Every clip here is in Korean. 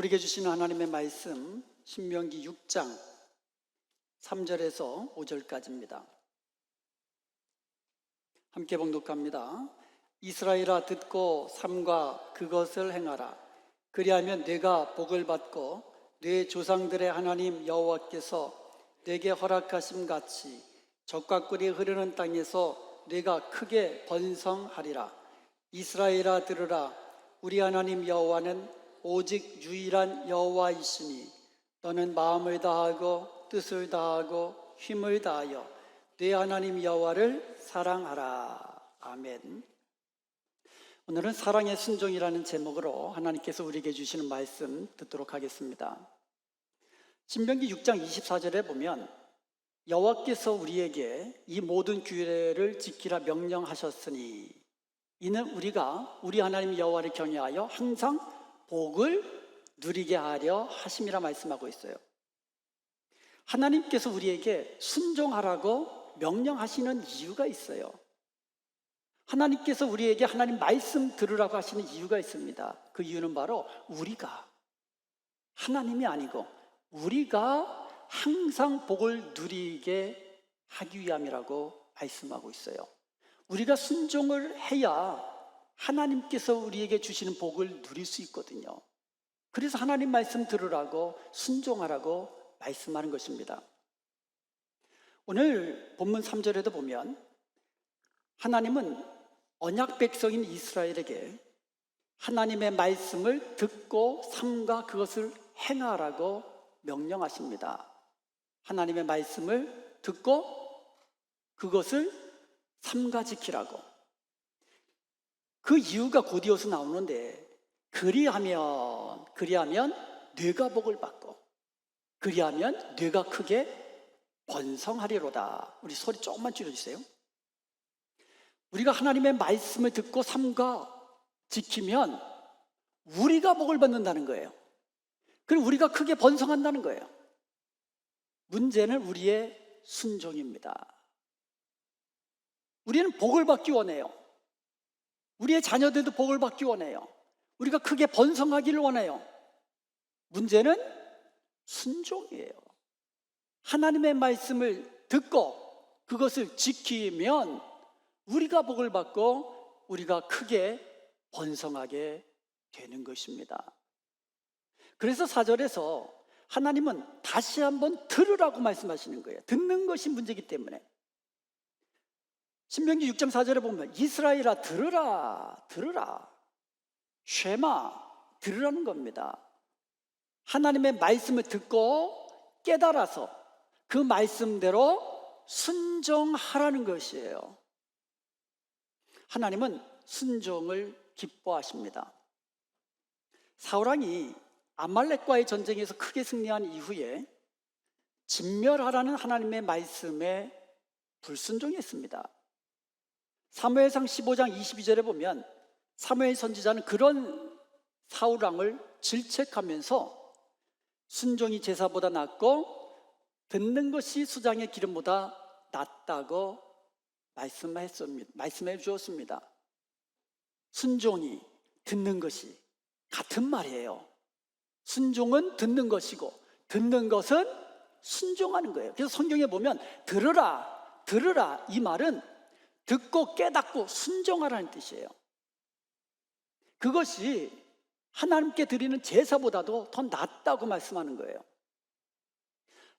우리에게 주시는 하나님의 말씀 신명기 6장 3절에서 5절까지입니다. 함께 봉독합니다. 이스라엘아 듣고 삼가 그것을 행하라. 그리하면 네가 복을 받고 네 조상들의 하나님 여호와께서 네게 허락하심 같이 젖과 꿀이 흐르는 땅에서 네가 크게 번성하리라. 이스라엘아 들으라. 우리 하나님 여호와는 오직 유일한 여호와이시니 너는 마음을 다하고 뜻을 다하고 힘을 다하여 네 하나님 여호와를 사랑하라. 아멘. 오늘은 사랑의 순종이라는 제목으로 하나님께서 우리에게 주시는 말씀 듣도록 하겠습니다. 신명기 6장 24절에 보면 여호와께서 우리에게 이 모든 규례를 지키라 명령하셨으니 이는 우리가 우리 하나님 여호와를 경외하여 항상 복을 누리게 하려 하심이라 말씀하고 있어요. 하나님께서 우리에게 순종하라고 명령하시는 이유가 있어요. 하나님께서 우리에게 하나님 말씀 들으라고 하시는 이유가 있습니다. 그 이유는 바로 우리가 하나님이 아니고 우리가 항상 복을 누리게 하기 위함이라고 말씀하고 있어요. 우리가 순종을 해야 하나님께서 우리에게 주시는 복을 누릴 수 있거든요. 그래서 하나님 말씀 들으라고 순종하라고 말씀하는 것입니다. 오늘 본문 3절에도 보면 하나님은 언약 백성인 이스라엘에게 하나님의 말씀을 듣고 삼가 그것을 행하라고 명령하십니다. 하나님의 말씀을 듣고 그것을 삼가 지키라고. 그 이유가 곧이어서 나오는데 그리하면 뇌가 복을 받고 그리하면 뇌가 크게 번성하리로다. 우리 소리 조금만 줄여주세요. 우리가 하나님의 말씀을 듣고 삼가 지키면 우리가 복을 받는다는 거예요. 그리고 우리가 크게 번성한다는 거예요. 문제는 우리의 순종입니다. 우리는 복을 받기 원해요. 우리의 자녀들도 복을 받기 원해요. 우리가 크게 번성하기를 원해요. 문제는 순종이에요. 하나님의 말씀을 듣고 그것을 지키면 우리가 복을 받고 우리가 크게 번성하게 되는 것입니다. 그래서 4절에서 하나님은 다시 한번 들으라고 말씀하시는 거예요. 듣는 것이 문제이기 때문에. 신명기 6장 4절에 보면 이스라엘아 들으라 쉐마 들으라는 겁니다. 하나님의 말씀을 듣고 깨달아서 그 말씀대로 순종하라는 것이에요. 하나님은 순종을 기뻐하십니다. 사울왕이 아말렉과의 전쟁에서 크게 승리한 이후에 진멸하라는 하나님의 말씀에 불순종했습니다. 사무엘상 15장 22절에 보면 사무엘 선지자는 그런 사울왕을 질책하면서 순종이 제사보다 낫고 듣는 것이 수장의 기름보다 낫다고 말씀해 주었습니다. 순종이 듣는 것이 같은 말이에요. 순종은 듣는 것이고 듣는 것은 순종하는 거예요. 그래서 성경에 보면 들으라 이 말은 듣고 깨닫고 순종하라는 뜻이에요. 그것이 하나님께 드리는 제사보다도 더 낫다고 말씀하는 거예요.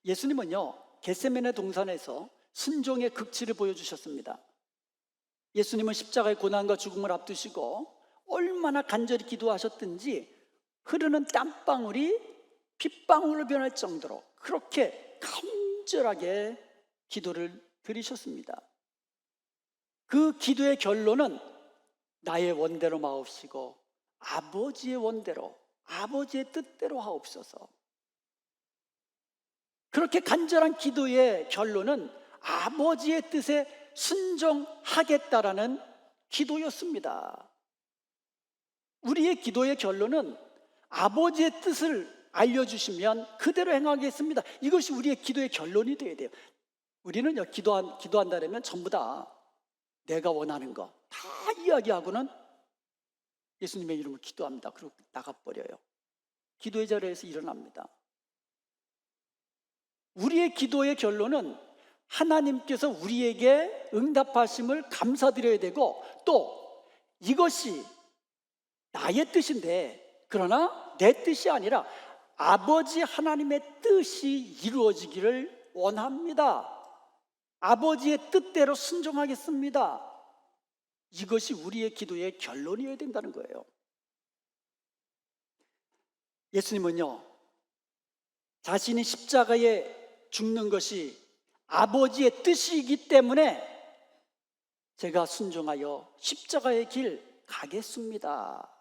예수님은요 겟세마네 동산에서 순종의 극치를 보여주셨습니다. 예수님은 십자가의 고난과 죽음을 앞두시고 얼마나 간절히 기도하셨든지 흐르는 땀방울이 핏방울로 변할 정도로 그렇게 간절하게 기도를 드리셨습니다. 그 기도의 결론은 나의 원대로 마옵시고 아버지의 원대로 아버지의 뜻대로 하옵소서. 그렇게 간절한 기도의 결론은 아버지의 뜻에 순종하겠다라는 기도였습니다. 우리의 기도의 결론은 아버지의 뜻을 알려주시면 그대로 행하겠습니다. 이것이 우리의 기도의 결론이 되어야 돼요. 우리는 기도한다면 전부 다 내가 원하는 거 다 이야기하고는 예수님의 이름을 기도합니다. 그리고 나가버려요. 기도의 자리에서 일어납니다. 우리의 기도의 결론은 하나님께서 우리에게 응답하심을 감사드려야 되고, 또 이것이 나의 뜻인데, 그러나 내 뜻이 아니라 아버지 하나님의 뜻이 이루어지기를 원합니다. 아버지의 뜻대로 순종하겠습니다. 이것이 우리의 기도의 결론이어야 된다는 거예요. 예수님은요, 자신이 십자가에 죽는 것이 아버지의 뜻이기 때문에 제가 순종하여 십자가의 길 가겠습니다.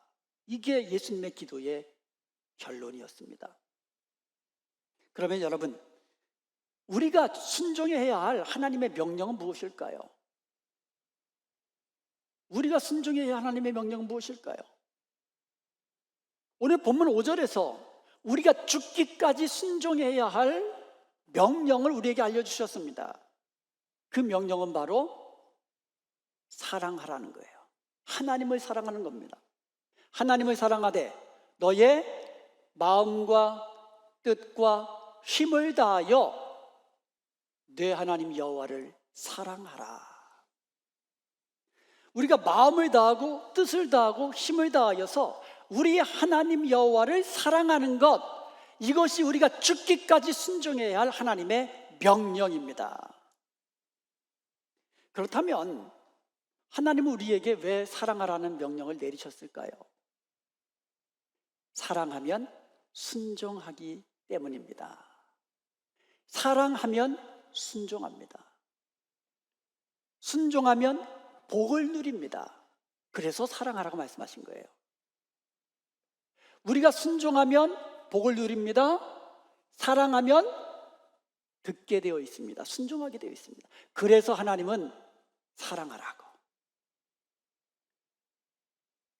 이게 예수님의 기도의 결론이었습니다. 그러면 여러분, 우리가 순종해야 할 하나님의 명령은 무엇일까요? 우리가 순종해야 할 하나님의 명령은 무엇일까요? 오늘 본문 5절에서 우리가 죽기까지 순종해야 할 명령을 우리에게 알려주셨습니다. 그 명령은 바로 사랑하라는 거예요. 하나님을 사랑하는 겁니다. 하나님을 사랑하되 너의 마음과 뜻과 힘을 다하여 내 하나님 여호와를 사랑하라. 우리가 마음을 다하고 뜻을 다하고 힘을 다하여서 우리 하나님 여호와를 사랑하는 것, 이것이 우리가 죽기까지 순종해야 할 하나님의 명령입니다. 그렇다면 하나님은 우리에게 왜 사랑하라는 명령을 내리셨을까요? 사랑하면 순종하기 때문입니다. 사랑하면 순종합니다. 순종하면 복을 누립니다. 그래서 사랑하라고 말씀하신 거예요. 우리가 순종하면 복을 누립니다. 사랑하면 듣게 되어 있습니다. 순종하게 되어 있습니다. 그래서 하나님은 사랑하라고.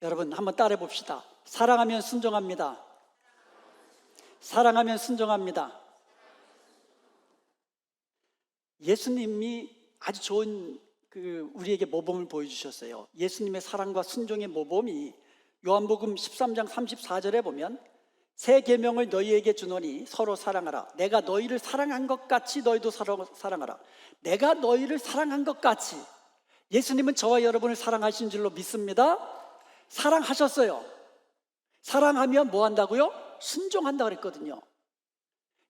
여러분 한번 따라해 봅시다. 사랑하면 순종합니다. 사랑하면 순종합니다. 예수님이 아주 좋은 우리에게 모범을 보여주셨어요. 예수님의 사랑과 순종의 모범이 요한복음 13장 34절에 보면 새 계명을 너희에게 주노니 서로 사랑하라. 내가 너희를 사랑한 것 같이 너희도 사랑하라. 내가 너희를 사랑한 것 같이. 예수님은 저와 여러분을 사랑하신 줄로 믿습니다. 사랑하셨어요. 사랑하면 뭐 한다고요? 순종한다 그랬거든요.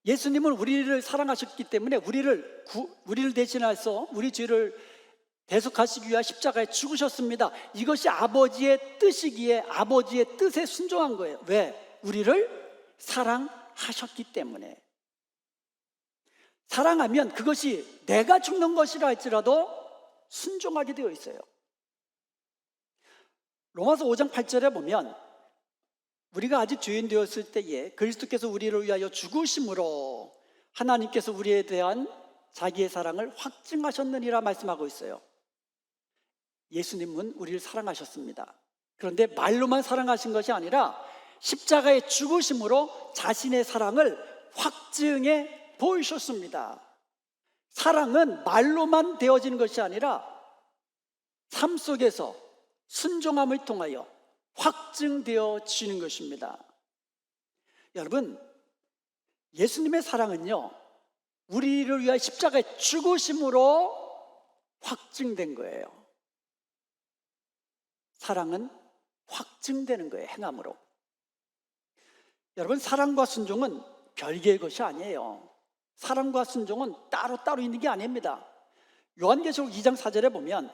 예수님은 우리를 사랑하셨기 때문에 우리를 대신해서 우리 죄를 대속하시기 위해 십자가에 죽으셨습니다. 이것이 아버지의 뜻이기에 아버지의 뜻에 순종한 거예요. 왜? 우리를 사랑하셨기 때문에. 사랑하면 그것이 내가 죽는 것이라 할지라도 순종하게 되어 있어요. 로마서 5장 8절에 보면 우리가 아직 죄인 되었을 때에 그리스도께서 우리를 위하여 죽으심으로 하나님께서 우리에 대한 자기의 사랑을 확증하셨느니라 말씀하고 있어요. 예수님은 우리를 사랑하셨습니다. 그런데 말로만 사랑하신 것이 아니라 십자가의 죽으심으로 자신의 사랑을 확증해 보이셨습니다. 사랑은 말로만 되어지는 것이 아니라 삶 속에서 순종함을 통하여 확증되어지는 것입니다. 여러분, 예수님의 사랑은요, 우리를 위하여 십자가의 죽으심으로 확증된 거예요. 사랑은 확증되는 거예요, 행함으로. 여러분, 사랑과 순종은 별개의 것이 아니에요. 사랑과 순종은 따로따로 있는 게 아닙니다. 요한계시록 2장 4절에 보면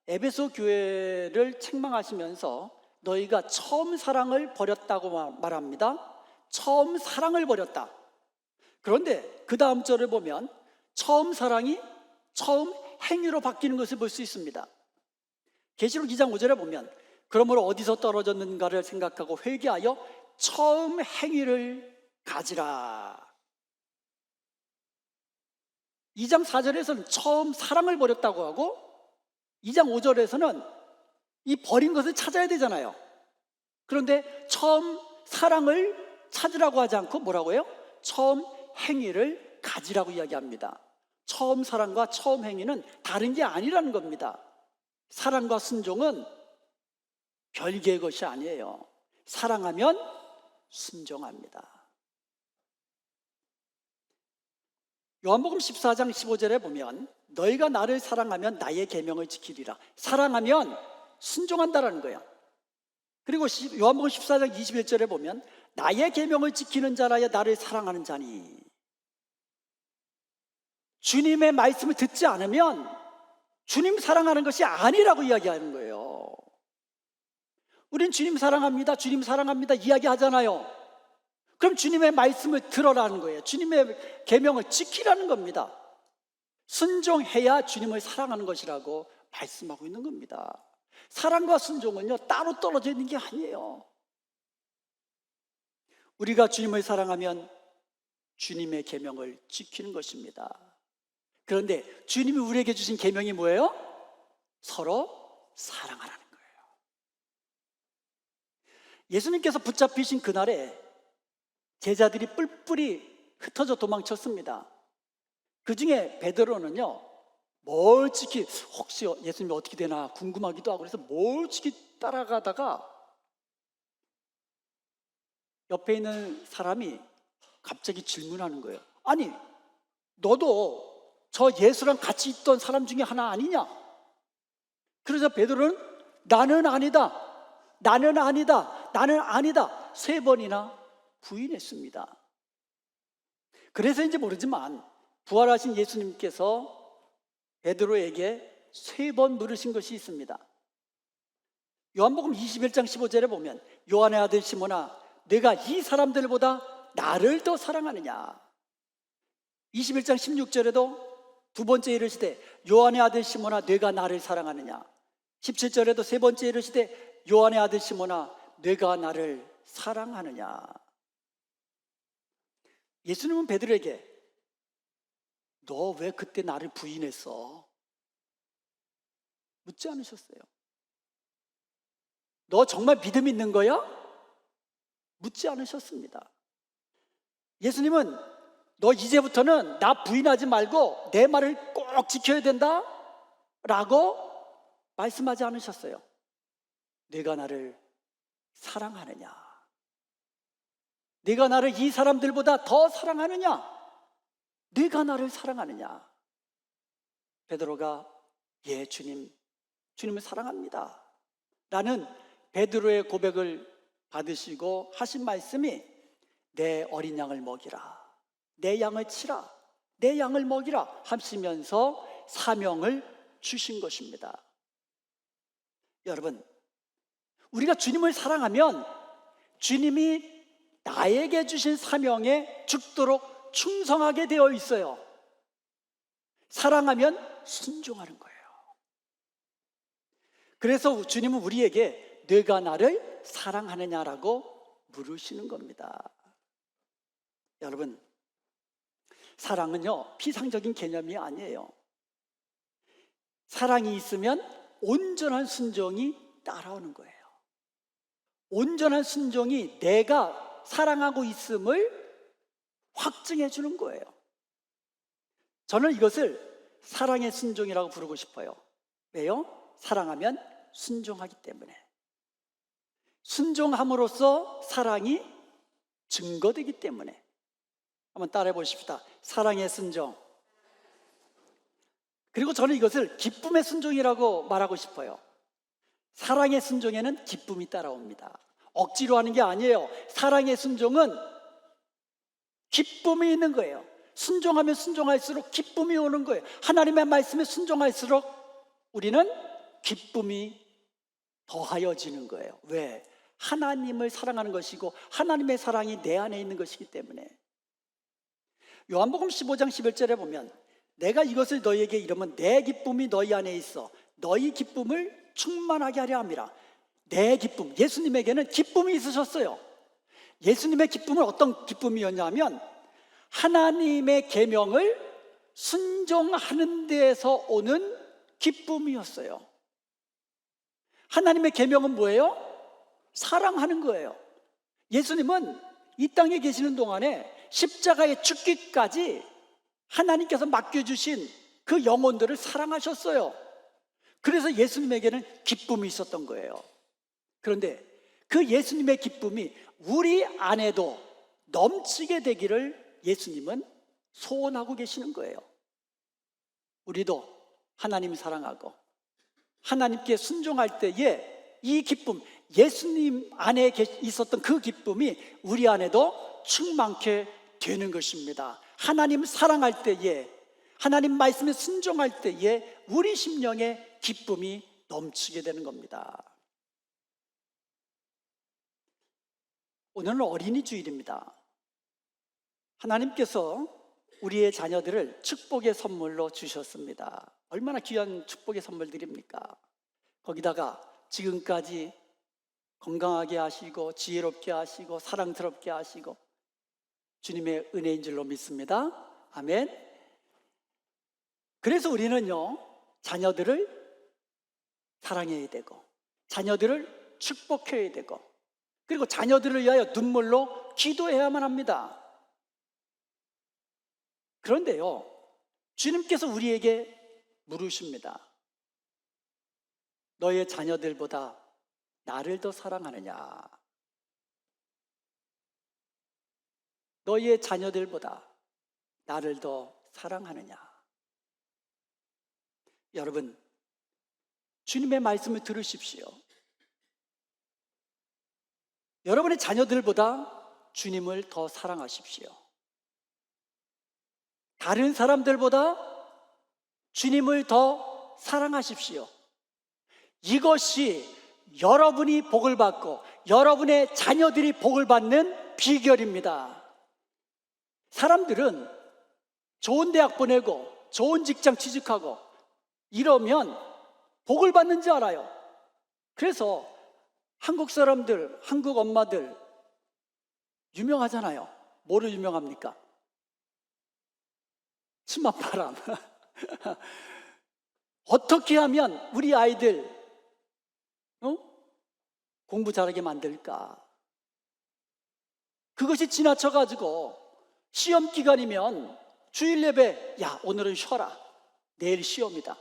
에베소 교회를 책망하시면서 너희가 처음 사랑을 버렸다고 말합니다. 처음 사랑을 버렸다. 그런데 그 다음 절을 보면 처음 사랑이 처음 행위로 바뀌는 것을 볼 수 있습니다. 계시록 2장 5절에 보면 그러므로 어디서 떨어졌는가를 생각하고 회개하여 처음 행위를 가지라. 2장 4절에서는 처음 사랑을 버렸다고 하고 2장 5절에서는 이 버린 것을 찾아야 되잖아요. 그런데 처음 사랑을 찾으라고 하지 않고 뭐라고 해요? 처음 행위를 가지라고 이야기합니다. 처음 사랑과 처음 행위는 다른 게 아니라는 겁니다. 사랑과 순종은 별개의 것이 아니에요. 사랑하면 순종합니다. 요한복음 14장 15절에 보면 너희가 나를 사랑하면 나의 계명을 지키리라. 사랑하면 순종한다라는 거예요. 그리고 요한복음 14장 21절에 보면 나의 계명을 지키는 자라야 나를 사랑하는 자니. 주님의 말씀을 듣지 않으면 주님 사랑하는 것이 아니라고 이야기하는 거예요. 우린 주님 사랑합니다, 주님 사랑합니다 이야기하잖아요. 그럼 주님의 말씀을 들어라는 거예요. 주님의 계명을 지키라는 겁니다. 순종해야 주님을 사랑하는 것이라고 말씀하고 있는 겁니다. 사랑과 순종은요, 따로 떨어져 있는 게 아니에요. 우리가 주님을 사랑하면 주님의 계명을 지키는 것입니다. 그런데 주님이 우리에게 주신 계명이 뭐예요? 서로 사랑하라는 거예요. 예수님께서 붙잡히신 그날에 제자들이 뿔뿔이 흩어져 도망쳤습니다. 그 중에 베드로는요, 멀찍이 혹시 예수님이 어떻게 되나 궁금하기도 하고 그래서 멀찍이 따라가다가 옆에 있는 사람이 갑자기 질문하는 거예요. 아니, 너도 저 예수랑 같이 있던 사람 중에 하나 아니냐? 그래서 베드로는 나는 아니다, 나는 아니다, 나는 아니다 3번이나 부인했습니다. 그래서인지 모르지만 부활하신 예수님께서 베드로에게 3번 물으신 것이 있습니다. 요한복음 21장 15절에 보면 요한의 아들 시몬아 내가 이 사람들보다 나를 더 사랑하느냐. 21장 16절에도 두 번째 이르시되 요한의 아들 시몬아 내가 나를 사랑하느냐. 17절에도 세 번째 이르시되 요한의 아들 시몬아 내가 나를 사랑하느냐. 예수님은 베드로에게 너 왜 그때 나를 부인했어? 묻지 않으셨어요. 너 정말 믿음 있는 거야? 묻지 않으셨습니다. 예수님은 너 이제부터는 나 부인하지 말고 내 말을 꼭 지켜야 된다 라고 말씀하지 않으셨어요. 내가 나를 사랑하느냐? 네가 나를 이 사람들보다 더 사랑하느냐? 네가 나를 사랑하느냐? 베드로가 예 주님을 사랑합니다 라는 베드로의 고백을 받으시고 하신 말씀이 내 어린 양을 먹이라, 내 양을 치라, 내 양을 먹이라 하시면서 사명을 주신 것입니다. 여러분, 우리가 주님을 사랑하면 주님이 나에게 주신 사명에 죽도록 충성하게 되어 있어요. 사랑하면 순종하는 거예요. 그래서 주님은 우리에게 네가 나를 사랑하느냐라고 물으시는 겁니다. 여러분, 사랑은요 피상적인 개념이 아니에요. 사랑이 있으면 온전한 순종이 따라오는 거예요. 온전한 순종이 내가 사랑하고 있음을 확증해 주는 거예요. 저는 이것을 사랑의 순종이라고 부르고 싶어요. 왜요? 사랑하면 순종하기 때문에. 순종함으로써 사랑이 증거되기 때문에. 한번 따라해 보십시다. 사랑의 순종. 그리고 저는 이것을 기쁨의 순종이라고 말하고 싶어요. 사랑의 순종에는 기쁨이 따라옵니다. 억지로 하는 게 아니에요. 사랑의 순종은 기쁨이 있는 거예요. 순종하면 순종할수록 기쁨이 오는 거예요. 하나님의 말씀에 순종할수록 우리는 기쁨이 더하여지는 거예요. 왜? 하나님을 사랑하는 것이고 하나님의 사랑이 내 안에 있는 것이기 때문에. 요한복음 15장 11절에 보면 내가 이것을 너희에게 이르면 내 기쁨이 너희 안에 있어 너희 기쁨을 충만하게 하려 함이라. 내 기쁨, 예수님에게는 기쁨이 있으셨어요. 예수님의 기쁨은 어떤 기쁨이었냐면 하나님의 계명을 순종하는 데에서 오는 기쁨이었어요. 하나님의 계명은 뭐예요? 사랑하는 거예요. 예수님은 이 땅에 계시는 동안에 십자가에 죽기까지 하나님께서 맡겨주신 그 영혼들을 사랑하셨어요. 그래서 예수님에게는 기쁨이 있었던 거예요. 그런데 그 예수님의 기쁨이 우리 안에도 넘치게 되기를 예수님은 소원하고 계시는 거예요. 우리도 하나님 사랑하고 하나님께 순종할 때에 이 기쁨, 예수님 안에 있었던 그 기쁨이 우리 안에도 충만케 되는 것입니다. 하나님 사랑할 때에, 하나님 말씀에 순종할 때에 우리 심령에 기쁨이 넘치게 되는 겁니다. 오늘은 어린이 주일입니다. 하나님께서 우리의 자녀들을 축복의 선물로 주셨습니다. 얼마나 귀한 축복의 선물들입니까? 거기다가 지금까지 건강하게 하시고 지혜롭게 하시고 사랑스럽게 하시고 주님의 은혜인 줄로 믿습니다. 아멘. 그래서 우리는요, 자녀들을 사랑해야 되고 자녀들을 축복해야 되고 그리고 자녀들을 위하여 눈물로 기도해야만 합니다. 그런데요, 주님께서 우리에게 물으십니다. 너의 자녀들보다 나를 더 사랑하느냐? 너의 자녀들보다 나를 더 사랑하느냐? 여러분, 주님의 말씀을 들으십시오. 여러분의 자녀들보다 주님을 더 사랑하십시오. 다른 사람들보다 주님을 더 사랑하십시오. 이것이 여러분이 복을 받고 여러분의 자녀들이 복을 받는 비결입니다. 사람들은 좋은 대학 보내고 좋은 직장 취직하고 이러면 복을 받는 줄 알아요. 그래서 한국 사람들, 한국 엄마들 유명하잖아요. 뭐로 유명합니까? 치맛바람. 어떻게 하면 우리 아이들 공부 잘하게 만들까? 그것이 지나쳐가지고 시험 기간이면 주일 예배, 야, 오늘은 쉬어라. 내일 시험이다.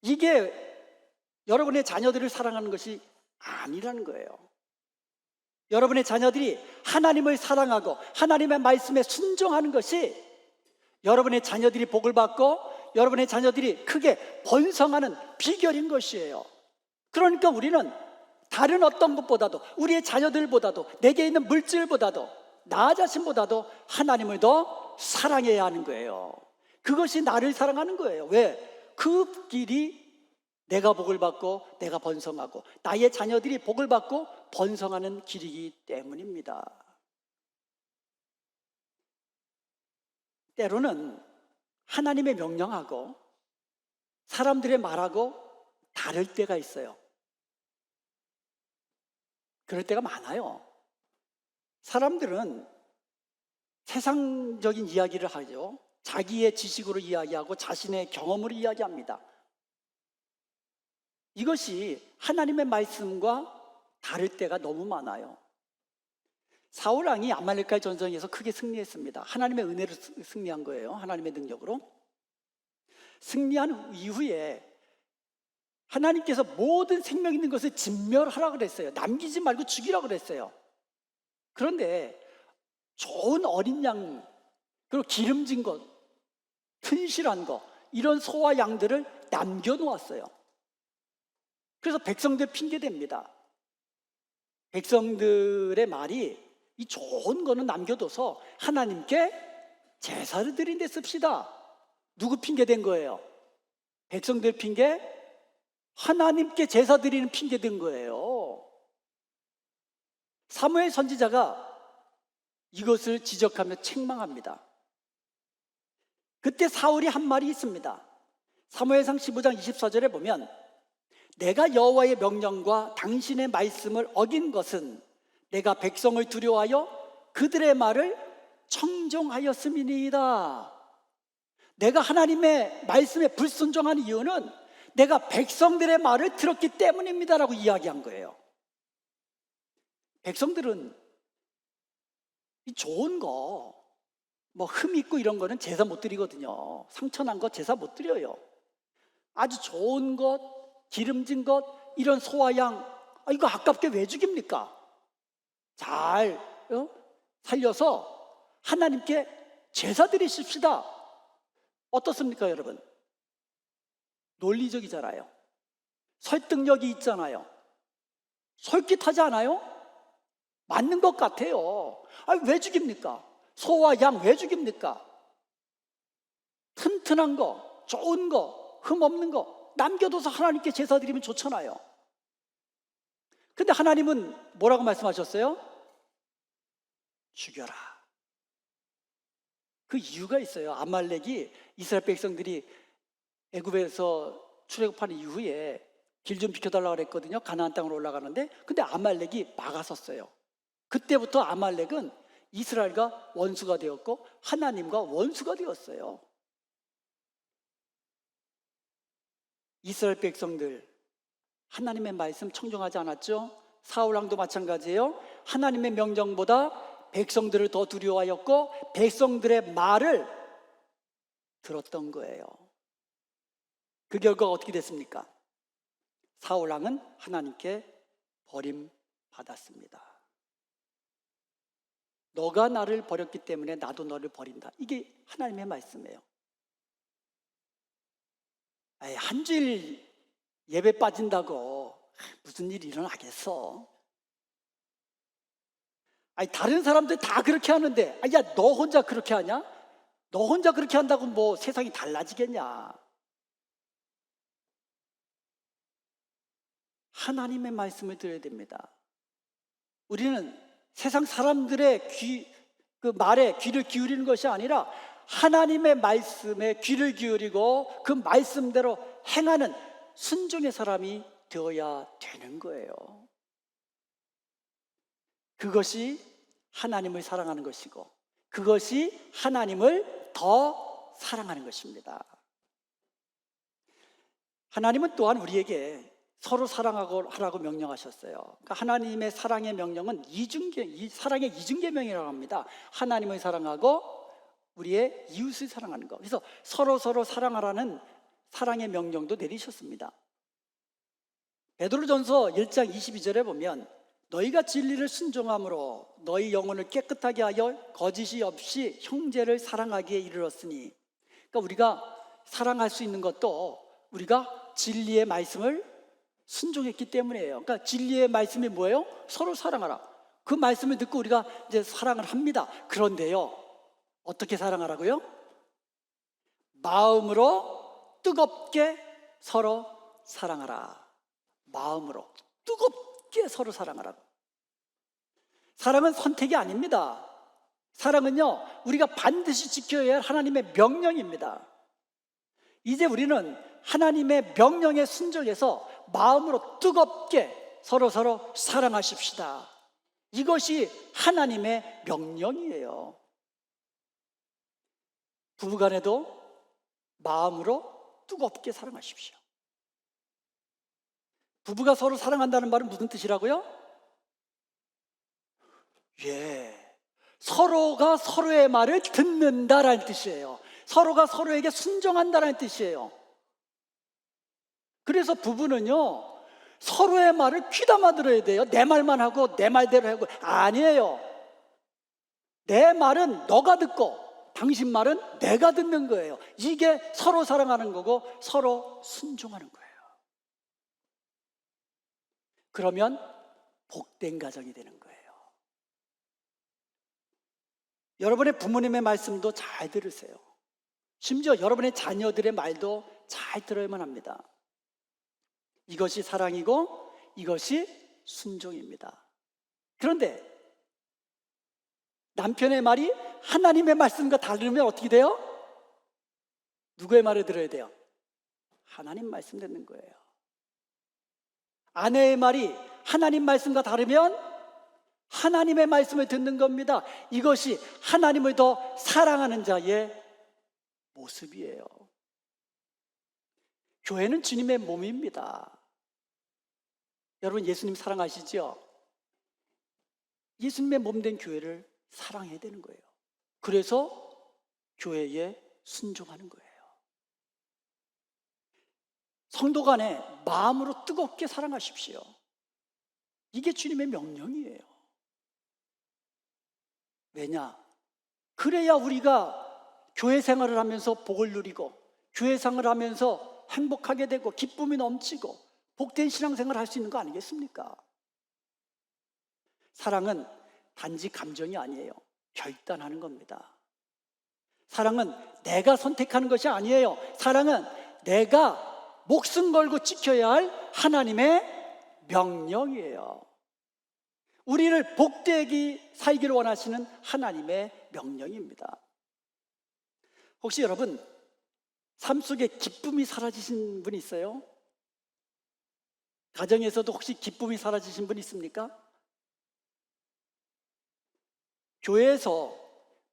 이게 여러분의 자녀들을 사랑하는 것이 아니라는 거예요. 여러분의 자녀들이 하나님을 사랑하고 하나님의 말씀에 순종하는 것이 여러분의 자녀들이 복을 받고 여러분의 자녀들이 크게 번성하는 비결인 것이에요. 그러니까 우리는 다른 어떤 것보다도 우리의 자녀들보다도 내게 있는 물질보다도 나 자신보다도 하나님을 더 사랑해야 하는 거예요. 그것이 나를 사랑하는 거예요. 왜? 그 길이 내가 복을 받고 내가 번성하고 나의 자녀들이 복을 받고 번성하는 길이기 때문입니다. 때로는 하나님의 명령하고 사람들의 말하고 다를 때가 있어요. 그럴 때가 많아요. 사람들은 세상적인 이야기를 하죠. 자기의 지식으로 이야기하고 자신의 경험으로 이야기합니다. 이것이 하나님의 말씀과 다를 때가 너무 많아요. 사울 왕이 아말렉과의 전쟁에서 크게 승리했습니다. 하나님의 은혜로 승리한 거예요. 하나님의 능력으로. 승리한 이후에 하나님께서 모든 생명 있는 것을 진멸하라고 그랬어요. 남기지 말고 죽이라고 그랬어요. 그런데 좋은 어린 양, 그리고 기름진 것, 튼실한 것, 이런 소와 양들을 남겨놓았어요. 그래서 백성들 핑계댑니다. 백성들의 말이 이 좋은 거는 남겨둬서 하나님께 제사를 드린 데 씁시다. 누구 핑계댄 거예요? 백성들 핑계? 하나님께 제사 드리는 핑계댄 거예요. 사무엘 선지자가 이것을 지적하며 책망합니다. 그때 사울이 한 말이 있습니다. 사무엘상 15장 24절에 보면 내가 여호와의 명령과 당신의 말씀을 어긴 것은 내가 백성을 두려워하여 그들의 말을 청종하였음이니이다. 내가 하나님의 말씀에 불순종한 이유는 내가 백성들의 말을 들었기 때문입니다 라고 이야기한 거예요. 백성들은 이 좋은 거, 뭐 흠 있고 이런 거는 제사 못 드리거든요. 상처난 거 제사 못 드려요. 아주 좋은 것, 기름진 것, 이런 소와 양, 이거 아깝게 왜 죽입니까? 잘 살려서 하나님께 제사 드리십시다. 어떻습니까, 여러분? 논리적이잖아요. 설득력이 있잖아요. 솔깃하지 않아요? 맞는 것 같아요. 왜 죽입니까? 소와 양 왜 죽입니까? 튼튼한 거, 좋은 거, 흠 없는 거 남겨둬서 하나님께 제사 드리면 좋잖아요. 근데 하나님은 뭐라고 말씀하셨어요? 죽여라. 그 이유가 있어요. 아말렉이 이스라엘 백성들이 애굽에서 출애굽하는 이후에 길 좀 비켜달라고 그랬거든요. 가나안 땅으로 올라가는데, 근데 아말렉이 막았었어요. 그때부터 아말렉은 이스라엘과 원수가 되었고 하나님과 원수가 되었어요. 이스라엘 백성들 하나님의 말씀 청종하지 않았죠? 사울왕도 마찬가지예요. 하나님의 명령보다 백성들을 더 두려워하였고 백성들의 말을 들었던 거예요. 그 결과가 어떻게 됐습니까? 사울왕은 하나님께 버림받았습니다. 너가 나를 버렸기 때문에 나도 너를 버린다. 이게 하나님의 말씀이에요. 한 주일 예배 빠진다고 무슨 일이 일어나겠어? 다른 사람들 다 그렇게 하는데, 야, 너 혼자 그렇게 하냐? 너 혼자 그렇게 한다고 뭐 세상이 달라지겠냐? 하나님의 말씀을 들어야 됩니다. 우리는 세상 사람들의 그 말에 귀를 기울이는 것이 아니라 하나님의 말씀에 귀를 기울이고 그 말씀대로 행하는 순종의 사람이 되어야 되는 거예요. 그것이 하나님을 사랑하는 것이고 그것이 하나님을 더 사랑하는 것입니다. 하나님은 또한 우리에게 서로 사랑하라고 명령하셨어요. 그러니까 하나님의 사랑의 명령은 사랑의 이중계명이라고 합니다. 하나님을 사랑하고 우리의 이웃을 사랑하는 것. 그래서 서로 사랑하라는 사랑의 명령도 내리셨습니다. 베드로전서 1장 22절에 보면 너희가 진리를 순종함으로 너희 영혼을 깨끗하게 하여 거짓이 없이 형제를 사랑하기에 이르렀으니, 그러니까 우리가 사랑할 수 있는 것도 우리가 진리의 말씀을 순종했기 때문이에요. 그러니까 진리의 말씀이 뭐예요? 서로 사랑하라. 그 말씀을 듣고 우리가 이제 사랑을 합니다. 그런데요, 어떻게 사랑하라고요? 마음으로 뜨겁게 서로 사랑하라. 마음으로 뜨겁게 서로 사랑하라고. 사랑은 선택이 아닙니다. 사랑은요, 우리가 반드시 지켜야 할 하나님의 명령입니다. 이제 우리는 하나님의 명령에 순종해서 마음으로 뜨겁게 서로 사랑하십시다. 이것이 하나님의 명령이에요. 부부간에도 마음으로 뜨겁게 사랑하십시오. 부부가 서로 사랑한다는 말은 무슨 뜻이라고요? 서로가 서로의 말을 듣는다라는 뜻이에요. 서로가 서로에게 순종한다라는 뜻이에요. 그래서 부부는요, 서로의 말을 귀담아 들어야 돼요. 내 말만 하고 내 말대로 하고. 아니에요. 내 말은 너가 듣고 당신 말은 내가 듣는 거예요. 이게 서로 사랑하는 거고 서로 순종하는 거예요. 그러면 복된 가정이 되는 거예요. 여러분의 부모님의 말씀도 잘 들으세요. 심지어 여러분의 자녀들의 말도 잘 들어야만 합니다. 이것이 사랑이고 이것이 순종입니다. 그런데 남편의 말이 하나님의 말씀과 다르면 어떻게 돼요? 누구의 말을 들어야 돼요? 하나님 말씀 듣는 거예요. 아내의 말이 하나님 말씀과 다르면 하나님의 말씀을 듣는 겁니다. 이것이 하나님을 더 사랑하는 자의 모습이에요. 교회는 주님의 몸입니다. 여러분, 예수님 사랑하시죠? 예수님의 몸된 교회를 사랑해야 되는 거예요. 그래서 교회에 순종하는 거예요. 성도 간에 마음으로 뜨겁게 사랑하십시오. 이게 주님의 명령이에요. 왜냐? 그래야 우리가 교회 생활을 하면서 복을 누리고 교회 생활을 하면서 행복하게 되고 기쁨이 넘치고 복된 신앙생활을 할 수 있는 거 아니겠습니까? 사랑은 단지 감정이 아니에요. 결단하는 겁니다. 사랑은 내가 선택하는 것이 아니에요. 사랑은 내가 목숨 걸고 지켜야 할 하나님의 명령이에요. 우리를 복되게 살기를 원하시는 하나님의 명령입니다. 혹시 여러분 삶 속에 기쁨이 사라지신 분 있어요? 가정에서도 혹시 기쁨이 사라지신 분 있습니까? 교회에서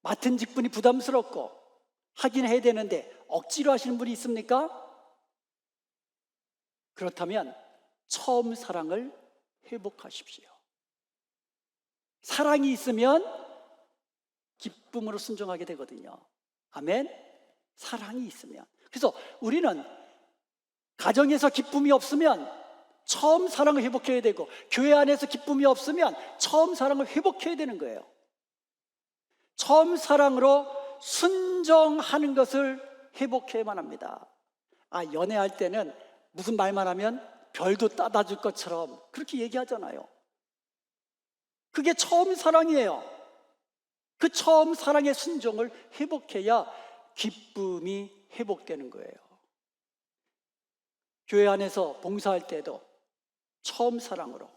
맡은 직분이 부담스럽고 하긴 해야 되는데 억지로 하시는 분이 있습니까? 그렇다면 처음 사랑을 회복하십시오. 사랑이 있으면 기쁨으로 순종하게 되거든요. 아멘? 사랑이 있으면. 그래서 우리는 가정에서 기쁨이 없으면 처음 사랑을 회복해야 되고 교회 안에서 기쁨이 없으면 처음 사랑을 회복해야 되는 거예요. 처음 사랑으로 순종하는 것을 회복해야만 합니다. 연애할 때는 무슨 말만 하면 별도 따다 줄 것처럼 그렇게 얘기하잖아요. 그게 처음 사랑이에요. 그 처음 사랑의 순종을 회복해야 기쁨이 회복되는 거예요. 교회 안에서 봉사할 때도 처음 사랑으로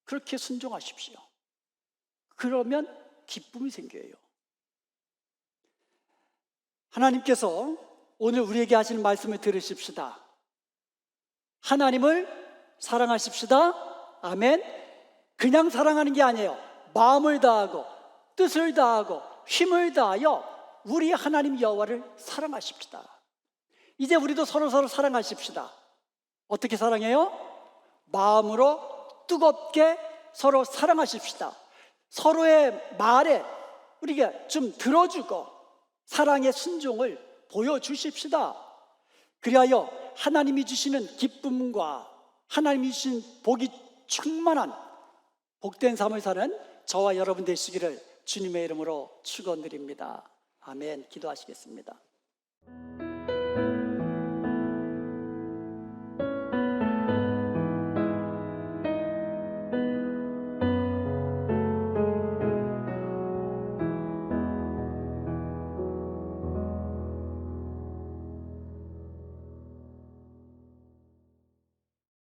그렇게 순종하십시오. 그러면 기쁨이 생겨요. 하나님께서 오늘 우리에게 하시는 말씀을 들으십시다. 하나님을 사랑하십시다. 아멘. 그냥 사랑하는 게 아니에요. 마음을 다하고 뜻을 다하고 힘을 다하여 우리 하나님 여호와를 사랑하십시다. 이제 우리도 서로 사랑하십시다. 어떻게 사랑해요? 마음으로 뜨겁게 서로 사랑하십시다. 서로의 말에 우리가 좀 들어주고 사랑의 순종을 보여주십시다. 그리하여 하나님이 주시는 기쁨과 하나님이 주신 복이 충만한 복된 삶을 사는 저와 여러분 되시기를 주님의 이름으로 축원드립니다. 아멘. 기도하시겠습니다.